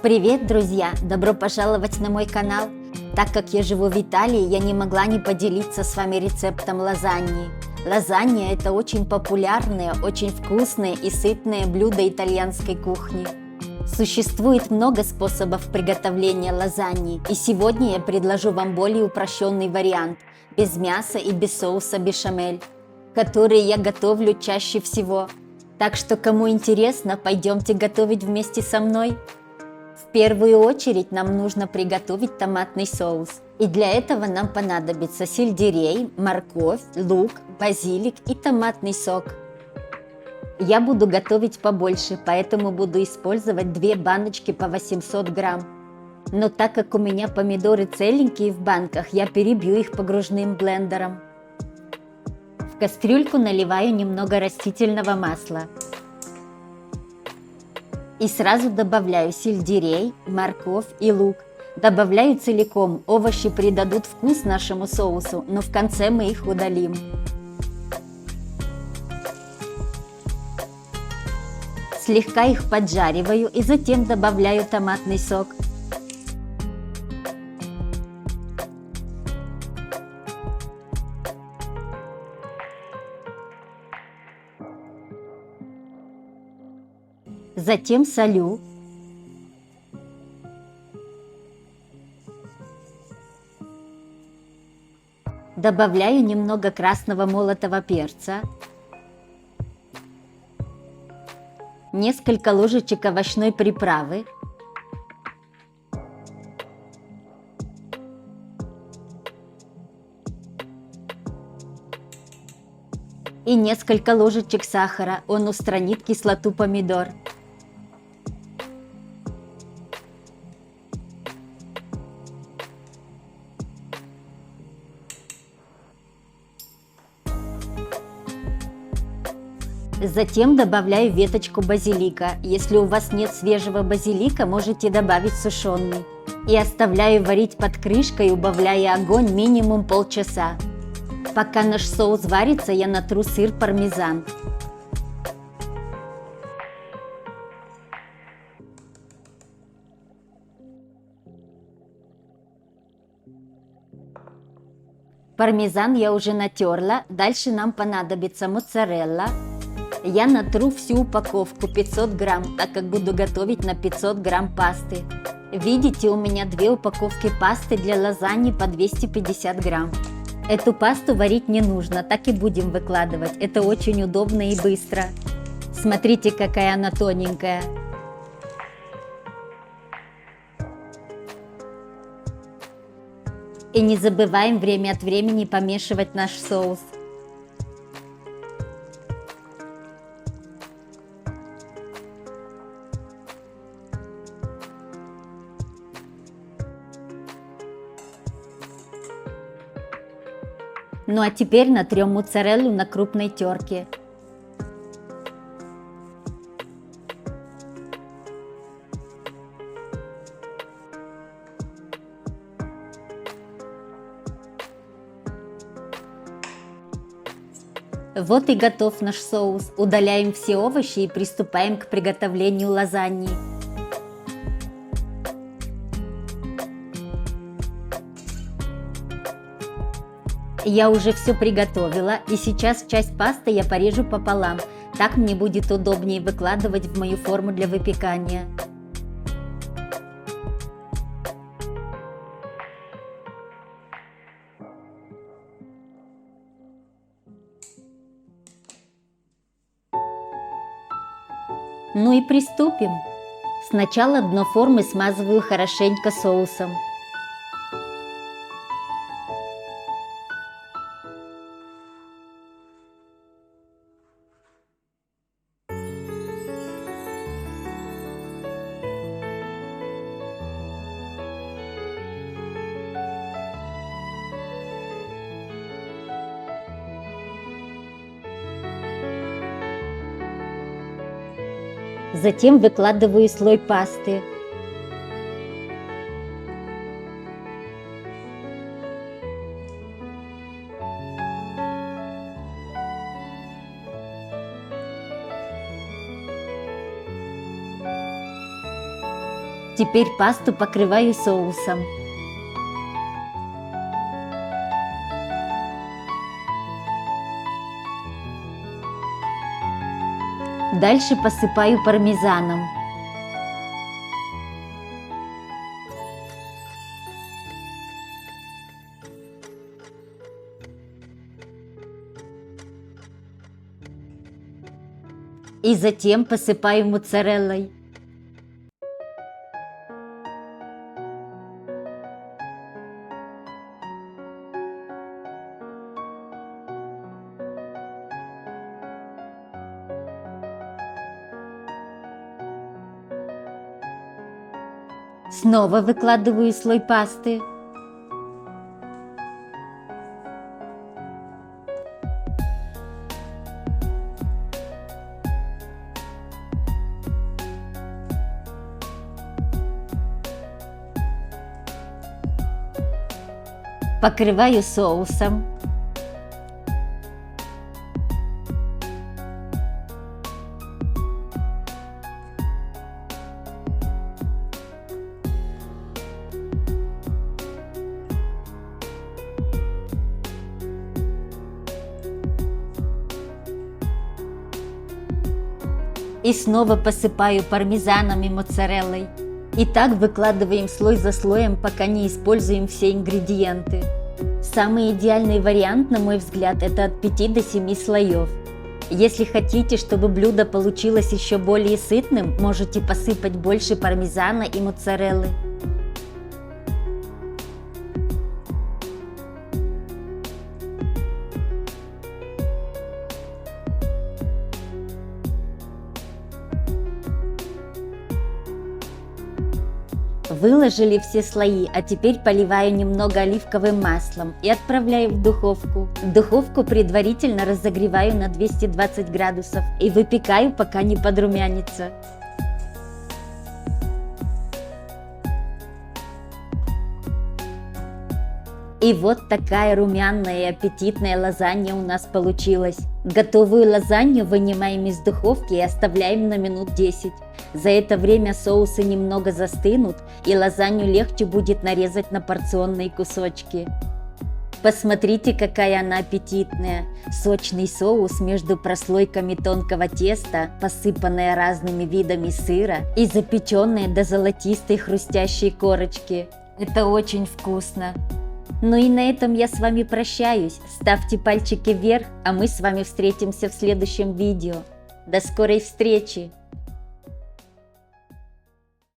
Привет, друзья! Добро пожаловать на мой канал! Так как я живу в Италии, я не могла не поделиться с вами рецептом лазаньи. Лазанья – это очень популярное, очень вкусное и сытное блюдо итальянской кухни. Существует много способов приготовления лазаньи, и сегодня я предложу вам более упрощенный вариант, без мяса и без соуса бешамель, который я готовлю чаще всего. Так что, кому интересно, пойдемте готовить вместе со мной. В первую очередь нам нужно приготовить томатный соус. И для этого нам понадобится сельдерей, морковь, лук, базилик и томатный сок. Я буду готовить побольше, поэтому буду использовать 2 баночки по 800 грамм. Но так как у меня помидоры целенькие в банках, я перебью их погружным блендером. В кастрюльку наливаю немного растительного масла. И сразу добавляю сельдерей, морковь и лук. Добавляю целиком, овощи придадут вкус нашему соусу, но в конце мы их удалим. Слегка их поджариваю и затем добавляю томатный сок. Затем солю. Добавляю немного красного молотого перца. Несколько ложечек овощной приправы. И несколько ложечек сахара, он устранит кислоту помидор. Затем добавляю веточку базилика. Если у вас нет свежего базилика, можете добавить сушеный. И оставляю варить под крышкой, убавляя огонь минимум полчаса. Пока наш соус варится, я натру сыр пармезан. Пармезан я уже натерла. Дальше нам понадобится моцарелла. Я натру всю упаковку 500 грамм, так как буду готовить на 500 грамм пасты. Видите, у меня 2 упаковки пасты для лазаньи по 250 грамм. Эту пасту варить не нужно, так и будем выкладывать. Это очень удобно и быстро. Смотрите, какая она тоненькая. И не забываем время от времени помешивать наш соус. Ну а теперь натрем моцареллу на крупной терке. Вот и готов наш соус. Удаляем все овощи и приступаем к приготовлению лазаньи. Я уже все приготовила, и сейчас часть пасты я порежу пополам. Так мне будет удобнее выкладывать в мою форму для выпекания. Ну и приступим. Сначала дно формы смазываю хорошенько соусом. Затем выкладываю слой пасты. Теперь пасту покрываю соусом. Дальше посыпаю пармезаном. И затем посыпаю моцареллой. Снова выкладываю слой пасты. Покрываю соусом. И снова посыпаю пармезаном и моцареллой. И так выкладываем слой за слоем, пока не используем все ингредиенты. Самый идеальный вариант, на мой взгляд, это от 5 до 7 слоев. Если хотите, чтобы блюдо получилось еще более сытным, можете посыпать больше пармезана и моцареллы. Выложили все слои, а теперь поливаю немного оливковым маслом и отправляю в духовку. Духовку предварительно разогреваю на 220 градусов и выпекаю, пока не подрумянится. И вот такая румяная и аппетитная лазанья у нас получилась. Готовую лазанью вынимаем из духовки и оставляем на минут 10. За это время соусы немного застынут, и лазанью легче будет нарезать на порционные кусочки. Посмотрите, какая она аппетитная. Сочный соус между прослойками тонкого теста, посыпанная разными видами сыра и запеченная до золотистой хрустящей корочки. Это очень вкусно. Ну и на этом я с вами прощаюсь. Ставьте пальчики вверх, а мы с вами встретимся в следующем видео. До скорой встречи!